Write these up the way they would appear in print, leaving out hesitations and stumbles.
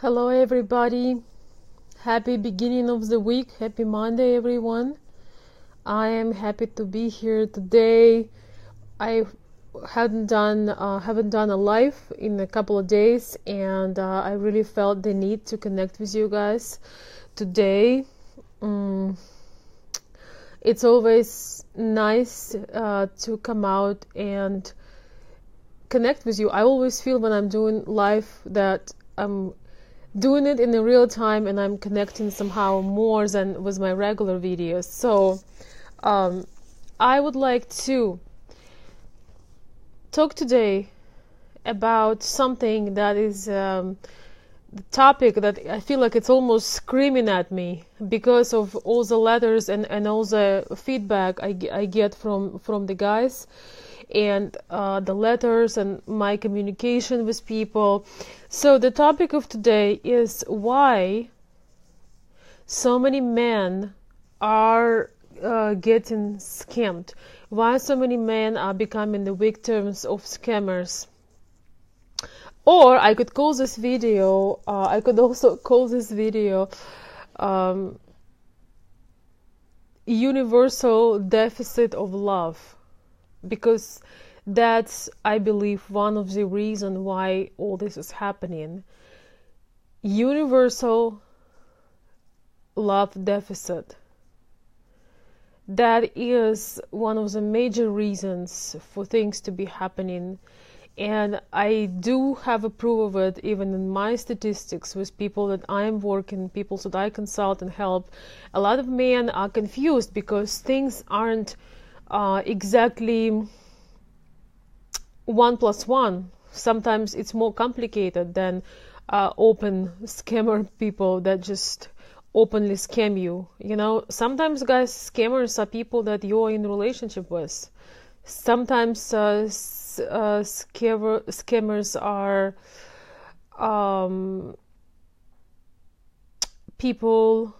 Hello everybody, happy beginning of the week, happy Monday everyone. I am happy to be here today. I haven't done a live in a couple of days, and I really felt the need to connect with you guys today. It's always nice to come out and connect with you. I always feel when I'm doing live that I'm doing it in the real time and I'm connecting somehow more than with my regular videos. So I would like to talk today about something that is the topic that I feel like it's almost screaming at me because of all the letters and all the feedback I get from the guys, and the letters and my communication with people. So the topic of today is why so many men are getting scammed, why so many men are becoming the victims of scammers. Or I could call this video, I could also call this video universal deficit of love, because that's, I believe, one of the reasons why all this is happening. Universal love deficit. That is one of the major reasons for things to be happening. And I do have a proof of it even in my statistics with people that I'm working, people that I consult and help. A lot of men are confused because things aren't exactly 1 + 1. Sometimes it's more complicated than open scammer people that just openly scam you. You know, sometimes, guys, scammers are people that you're in a relationship with. Sometimes scammers are people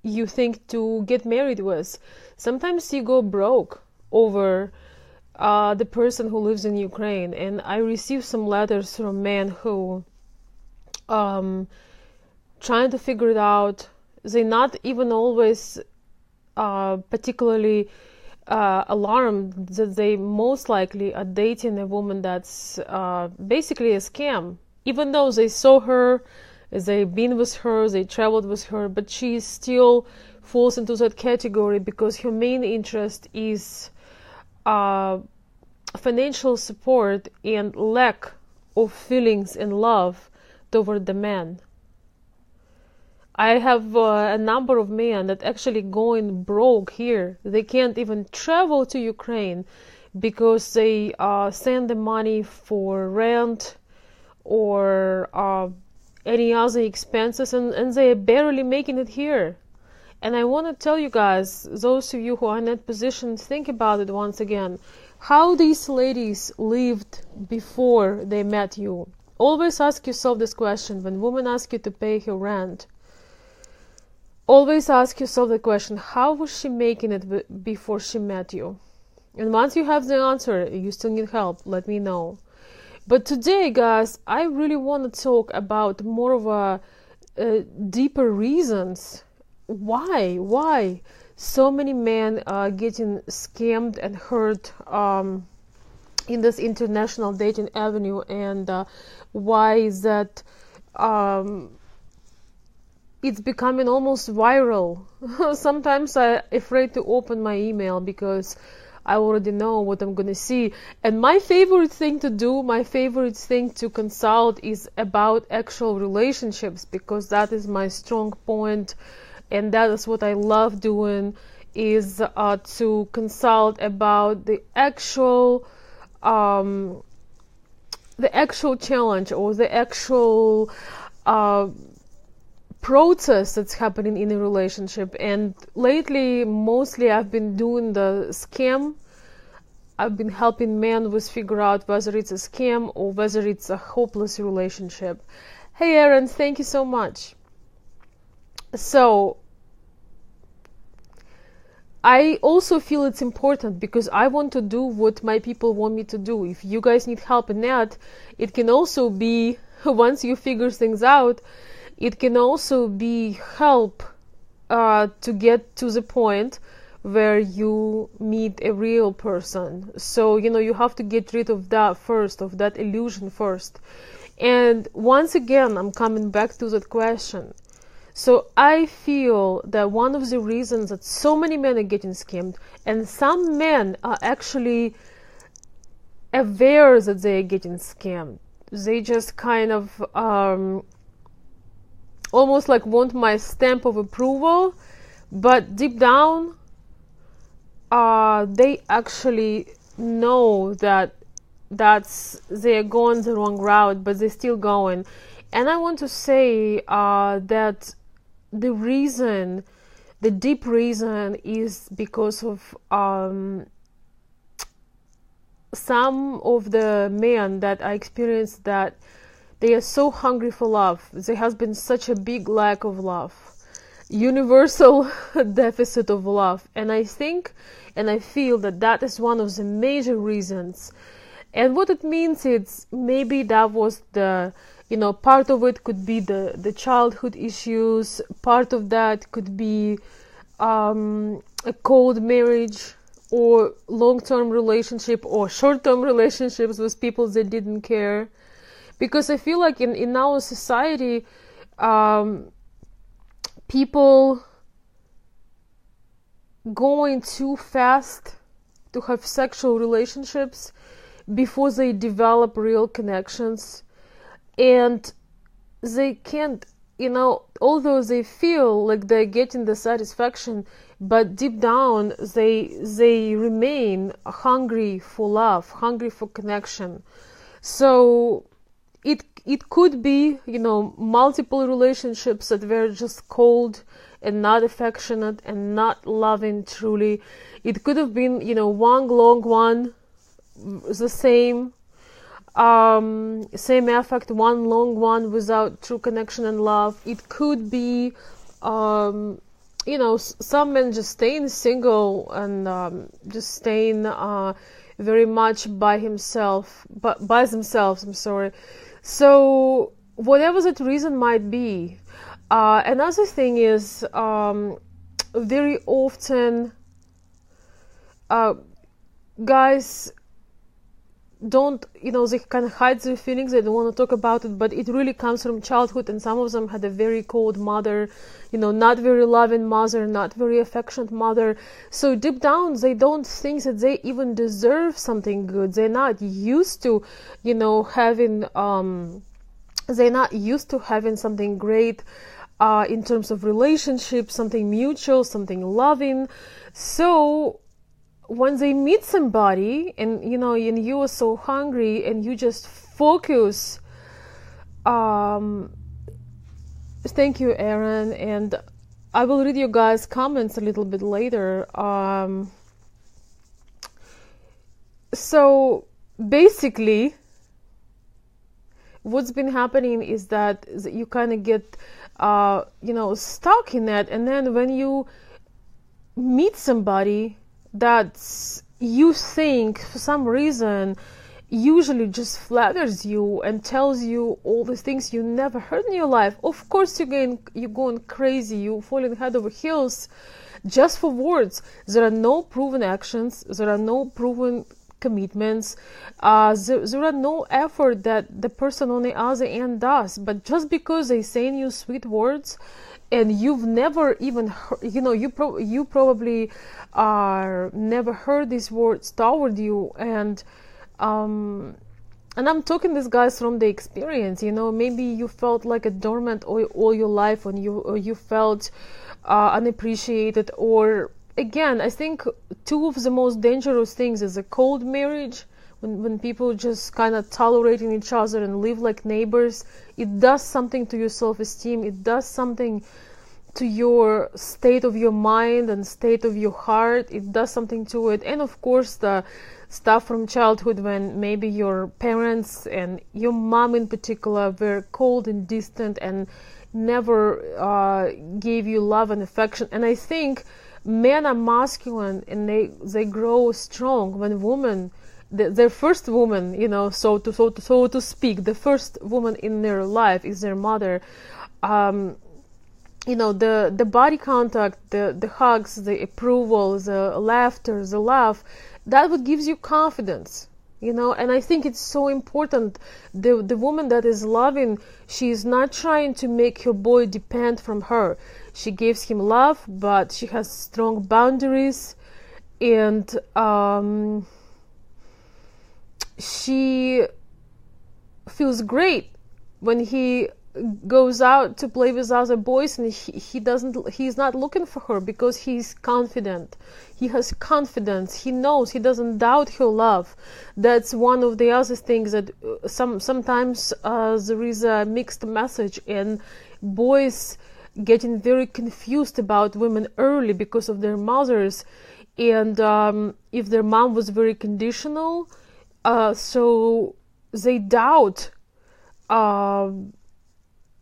you think to get married with. Sometimes you go broke over the person who lives in Ukraine, and I received some letters from men who trying to figure it out. They're not even always particularly alarmed that they most likely are dating a woman that's basically a scam, even though they saw her, they've been with her, they traveled with her, but she still falls into that category because her main interest is financial support and lack of feelings and love toward the man. I have a number of men that actually going broke here. They can't even travel to Ukraine because they send the money for rent or any other expenses, and they are barely making it here. And I want to tell you guys, those of you who are in that position, think about it once again. How these ladies lived before they met you. Always ask yourself this question when women ask you to pay her rent. Always ask yourself the question, how was she making it before she met you? And once you have the answer, you still need help, let me know. But today, guys, I really want to talk about more of a deeper reasons. Why so many men are getting scammed and hurt in this international dating avenue, and why is that it's becoming almost viral. Sometimes I'm afraid to open my email because I already know what I'm gonna see. And my favorite thing to do, my favorite thing to consult is about actual relationships, because that is my strong point, and that is what I love doing, is to consult about the actual challenge or the actual process that's happening in a relationship. And lately, mostly I've been doing the scam. I've been helping men with figure out whether it's a scam or whether it's a hopeless relationship. Hey Aaron, thank you so much. So I also feel it's important because I want to do what my people want me to do. If you guys need help in that, it can also be once you figure things out, it can also be help to get to the point where you meet a real person. So, you have to get rid of that first, of that illusion first. And once again, I'm coming back to that question. So I feel that one of the reasons that so many men are getting scammed, and some men are actually aware that they are getting scammed. They just kind of almost like want my stamp of approval, but deep down, they actually know that they're going the wrong route, but they're still going. And I want to say that the deep reason is because of some of the men that I experienced, that they are so hungry for love. There has been such a big lack of love, universal deficit of love. And I think and I feel that is one of the major reasons. And what it means is maybe that was the, part of it could be the childhood issues, part of that could be a cold marriage, or long-term relationship, or short-term relationships with people that didn't care. Because I feel like in our society, people going too fast to have sexual relationships before they develop real connections, and they can't, although they feel like they're getting the satisfaction, but deep down they remain hungry for love, hungry for connection. So it could be, multiple relationships that were just cold and not affectionate and not loving truly. It could have been, one long one, the same affect, one long one without true connection and love. It could be, some men just staying single and just staying very much by themselves. I'm sorry. So whatever that reason might be, another thing is very often guys don't, they kind of hide their feelings, they don't want to talk about it, but it really comes from childhood, and some of them had a very cold mother, not very loving mother, not very affectionate mother. So deep down, they don't think that they even deserve something good. They're not used to, having something great in terms of relationship, something mutual, something loving. So when they meet somebody and and you are so hungry and you just focus, thank you, Aaron, and I will read your guys' comments a little bit later. So basically what's been happening is that you kind of get stuck in that, and then when you meet somebody that you think for some reason usually just flatters you and tells you all the things you never heard in your life, of course you're going crazy, you falling head over heels just for words. There are no proven actions, there are no proven commitments, there are no effort that the person on the other end does, but just because they saying you sweet words and you've never even heard, you probably never heard these words toward you, and I'm talking this guys from the experience. Maybe you felt like a dormant all your life, or you felt unappreciated, or again, I think two of the most dangerous things is a cold marriage, when people just kind of tolerating each other and live like neighbors. It does something to your self-esteem, it does something to your state of your mind and state of your heart, it does something to it. And of course the stuff from childhood, when maybe your parents and your mom in particular were cold and distant and never gave you love and affection. And I think men are masculine and they grow strong when women their first woman, so to speak, the first woman in their life is their mother. The body contact, the hugs, the approval, the laughter, the laugh, that what gives you confidence, and I think it's so important. The woman that is loving, she is not trying to make her boy depend from her. She gives him love, but she has strong boundaries, and she feels great when he goes out to play with other boys, and he's not looking for her, because he's confident. He has confidence. He knows. He doesn't doubt her love. That's one of the other things that sometimes there is a mixed message, and boys getting very confused about women early because of their mothers, and if their mom was very conditional, so they doubt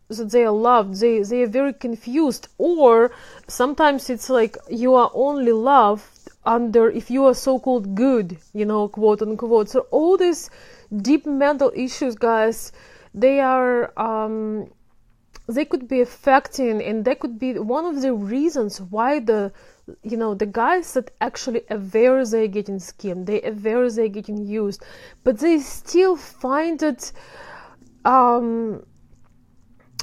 that they are loved. They are very confused, or sometimes it's like you are only loved if you are so-called good, quote unquote. So all these deep mental issues, guys, they are they could be affecting, and that could be one of the reasons why the guys that actually aware they're getting schemed, they aware they're getting used, but they still find it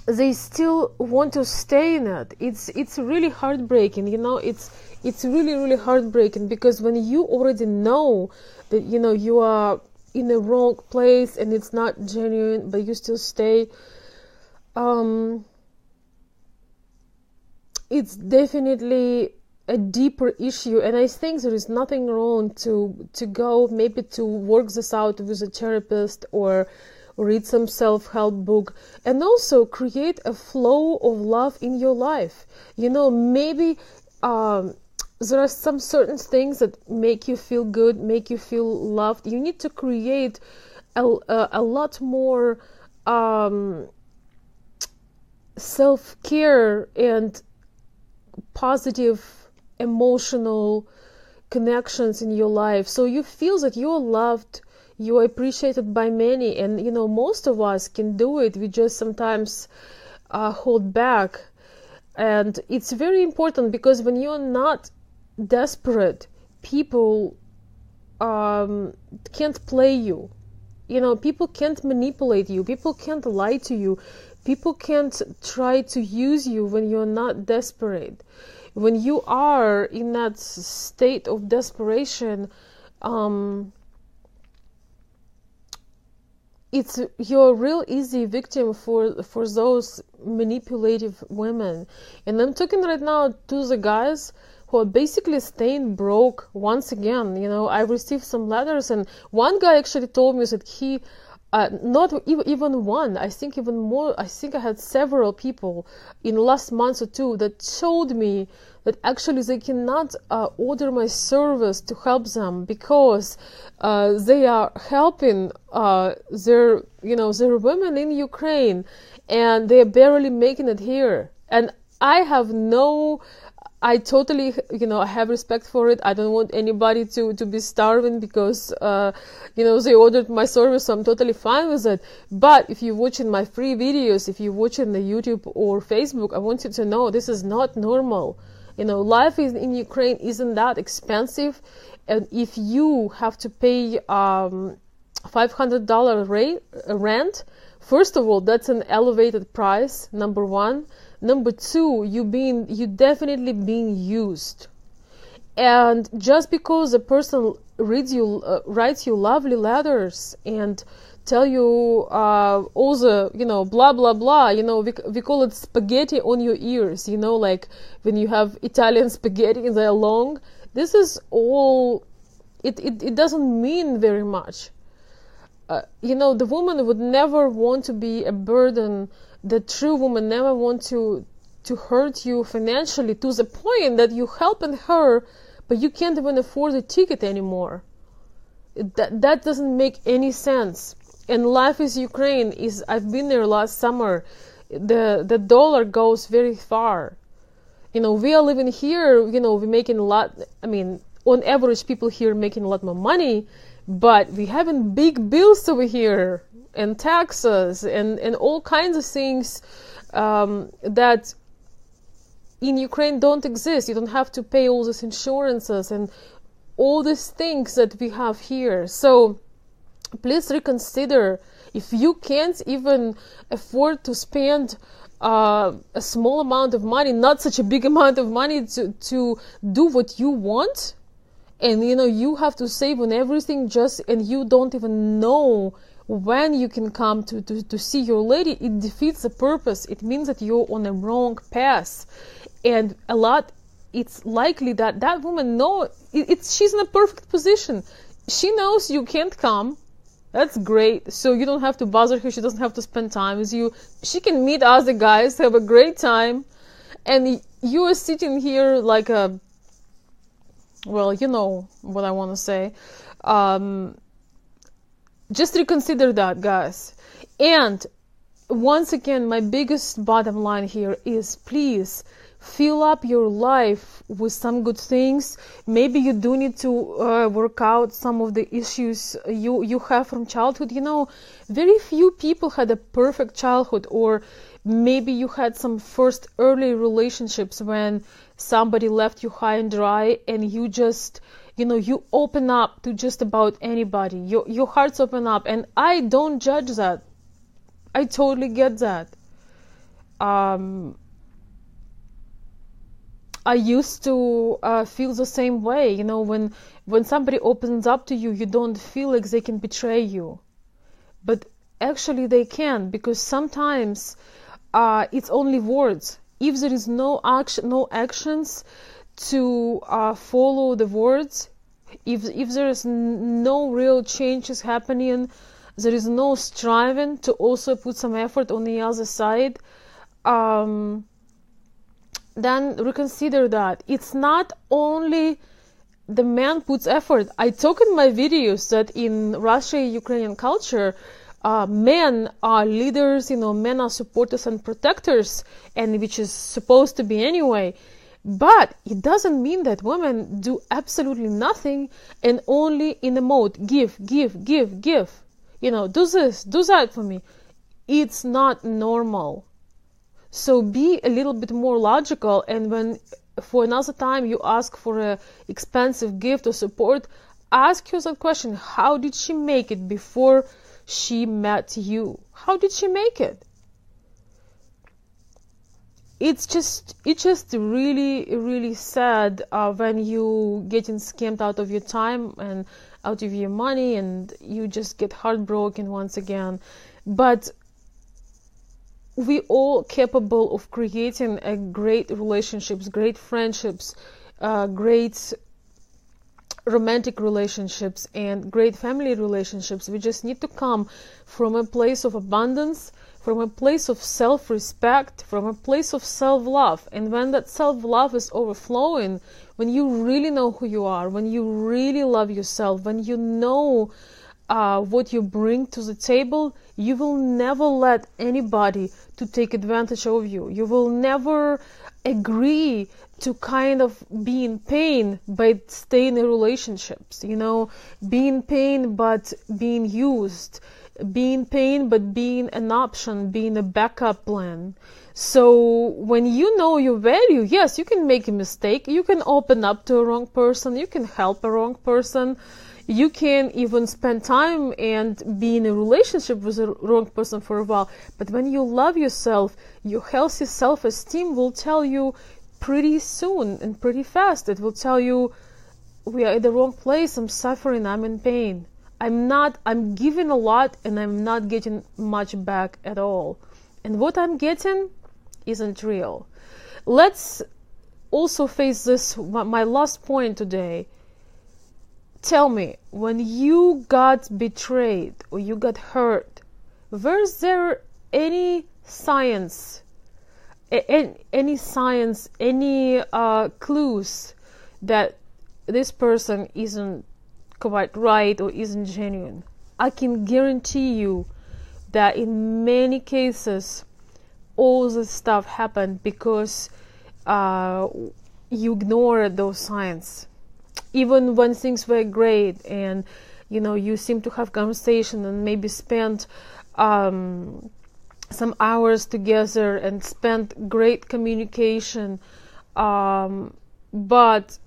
they still want to stay in it. It's really heartbreaking, it's really, really heartbreaking, because when you already know that you are in the wrong place and it's not genuine, but you still stay, it's definitely a deeper issue. And I think there is nothing wrong to go maybe to work this out with a therapist, or read some self-help book, and also create a flow of love in your life. Maybe there are some certain things that make you feel good, make you feel loved. You need to create a lot more self-care and positive emotional connections in your life, so you feel that you're loved, you are appreciated by many. And most of us can do it. We just sometimes hold back, and it's very important, because when you're not desperate, people can't play you. People can't manipulate you, people can't lie to you, people can't try to use you when you're not desperate. When you are in that state of desperation, you're a real easy victim for those manipulative women. And I'm talking right now to the guys who are basically staying broke once again. I received some letters, and one guy actually told me that he not even one, I think even more, I think I had several people in the last month or two that told me that actually they cannot order my service to help them, because they are helping their women in Ukraine, and they're barely making it here. And I totally, I have respect for it. I don't want anybody to be starving because, they ordered my service, so I'm totally fine with it. But if you're watching my free videos, if you're watching the YouTube or Facebook, I want you to know this is not normal. Life in Ukraine isn't that expensive. And if you have to pay $500 rent, first of all, that's an elevated price, number one. Number two, you definitely being used. And just because a person writes you lovely letters and tell you all the, blah, blah, blah, we call it spaghetti on your ears, like when you have Italian spaghetti and they're long. This is all, it doesn't mean very much. The woman would never want to be a burden. The true woman never want to hurt you financially to the point that you helping her, but you can't even afford a ticket anymore. That doesn't make any sense. And life is Ukraine. I've been there last summer. The dollar goes very far. We are living here. We're making a lot. I mean, on average, people here making a lot more money. but we having big bills over here, and taxes, and all kinds of things that in Ukraine don't exist. You don't have to pay all these insurances and all these things that we have here. So please reconsider. If you can't even afford to spend a small amount of money, not such a big amount of money, to do what you want, and you have to save on everything, and you don't even know when you can come to see your lady, it defeats the purpose. It means that you're on a wrong path. And it's likely that that woman she's in a perfect position. She knows you can't come. That's great. So you don't have to bother her. She doesn't have to spend time with you. She can meet other guys, have a great time. And you are sitting here like well, you know what I want to say. Just reconsider that, guys. And once again, my biggest bottom line here is, please fill up your life with some good things. Maybe you do need to work out some of the issues you have from childhood. Very few people had a perfect childhood, or maybe you had some first early relationships when somebody left you high and dry, and you just you open up to just about anybody. Your hearts open up, and I don't judge that. I totally get that. I used to feel the same way. When somebody opens up to you, you don't feel like they can betray you. But actually they can, because sometimes it's only words. If there is no actions to follow the words, if there is no real changes happening, there is no striving to also put some effort on the other side, then reconsider that. It's not only the man puts effort. I talk in my videos that in Russia-Ukrainian culture, men are leaders, men are supporters and protectors, and which is supposed to be anyway. But it doesn't mean that women do absolutely nothing and only in the mode give. Do this, do that for me. It's not normal. So be a little bit more logical, and when for another time you ask for an expensive gift or support, ask yourself the question: how did she make it before she met you? How did she make it? It's just really, really sad when you getting scammed out of your time and out of your money, and you just get heartbroken once again. But we all capable of creating a great relationships, great friendships, great romantic relationships, and great family relationships. We just need to come from a place of abundance, from a place of self-respect, from a place of self-love. And when that self-love is overflowing, when you really know who you are, when you really love yourself, when you know what you bring to the table, you will never let anybody to take advantage of you. You will never agree to kind of be in pain by staying in relationships, be in pain but being used, be in pain but being an option, being a backup plan. So when you know your value, yes, you can make a mistake, you can open up to a wrong person, you can help a wrong person, you can even spend time and be in a relationship with a wrong person for a while. But when you love yourself, your healthy self-esteem will tell you pretty soon and pretty fast. It will tell you, we are in the wrong place, I'm suffering, I'm in pain. I'm giving a lot and I'm not getting much back at all. And what I'm getting isn't real. Let's also face this, my last point today. Tell me, when you got betrayed or you got hurt, was there any science, any clues that this person isn't quite right or isn't genuine? I can guarantee you that in many cases, all this stuff happened because you ignored those signs. Even when things were great and you seem to have conversation and maybe spend some hours together and spend great communication, but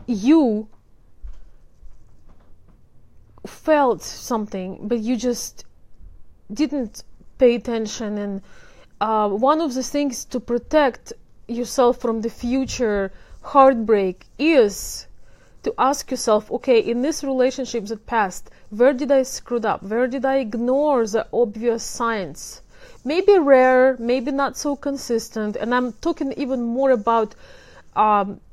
you felt something, but you just didn't pay attention. And one of the things to protect yourself from the future heartbreak is to ask yourself, okay, in this relationship that passed, where did I screw up? Where did I ignore the obvious signs? Maybe rare, maybe not so consistent. And I'm talking even more about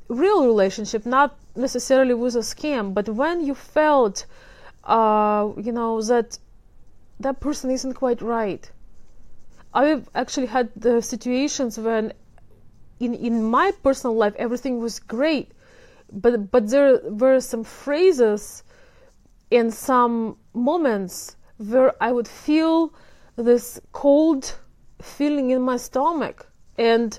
real relationship, not necessarily with a scam, but when you felt, that person isn't quite right. I've actually had the situations when in my personal life everything was great, but there were some phrases and some moments where I would feel this cold feeling in my stomach, and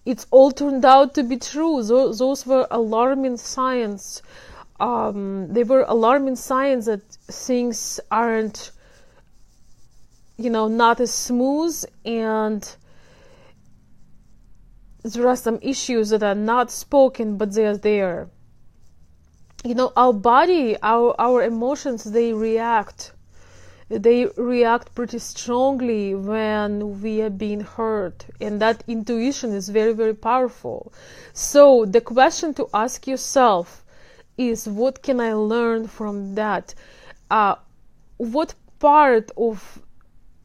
it's all turned out to be true. Those were alarming signs. They were alarming signs that things aren't, not as smooth, and there are some issues that are not spoken, but they are there. Our body, our emotions, they react pretty strongly when we are being hurt, and that intuition is very, very powerful. So the question to ask yourself is, what can I learn from that? What part of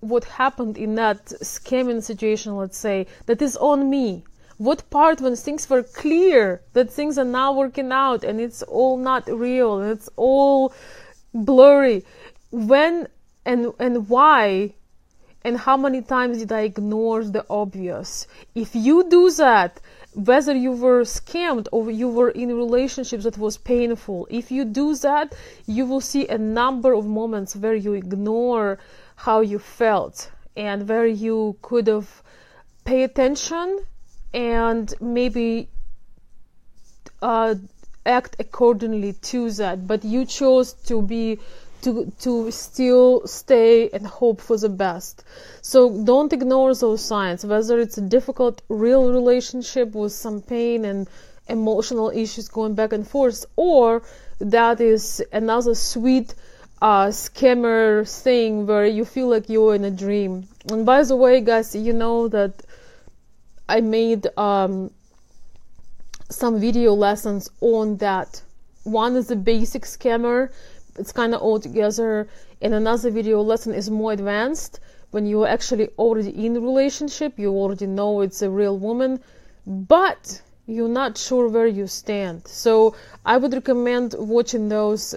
what happened in that scamming situation, let's say, that is on me? What part, when things were clear that things are now working out and it's all not real and it's all blurry, when and why and how many times did I ignore the obvious? If you do that, whether you were scammed or you were in relationships that was painful, if you do that, you will see a number of moments where you ignore how you felt and where you could have paid attention and maybe act accordingly to that, but you chose to still stay and hope for the best. So don't ignore those signs, whether it's a difficult real relationship with some pain and emotional issues going back and forth, or that is another sweet scammer thing where you feel like you're in a dream. And by the way, guys, you know that I made some video lessons on that. One is the basic scammer, it's kind of all together, and another video lesson is more advanced, when you're actually already in a relationship, you already know it's a real woman, but you're not sure where you stand. So I would recommend watching those.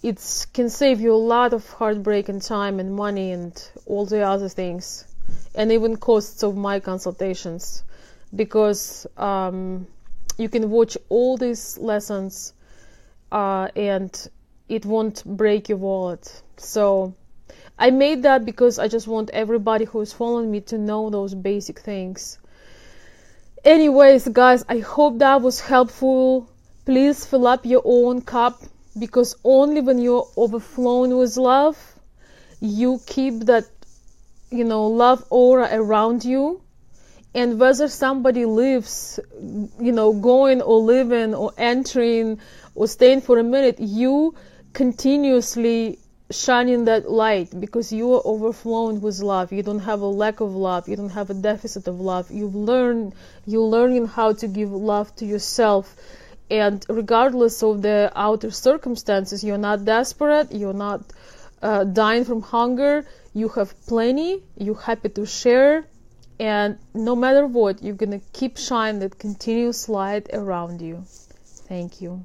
It can save you a lot of heartbreak and time and money and all the other things, and even costs of my consultations, because you can watch all these lessons and it won't break your wallet. So I made that because I just want everybody who is following me to know those basic things. Anyways, guys, I hope that was helpful. Please fill up your own cup, because only when you're overflowing with love, you keep that, love aura around you. And whether somebody lives, going or living or entering or staying for a minute, you continuously shining that light, because you are overflowing with love. You don't have a lack of love. You don't have a deficit of love. You're learning how to give love to yourself. And regardless of the outer circumstances, you're not desperate. You're not dying from hunger. You have plenty. You're happy to share. And no matter what, you're going to keep shining that continuous light around you. Thank you.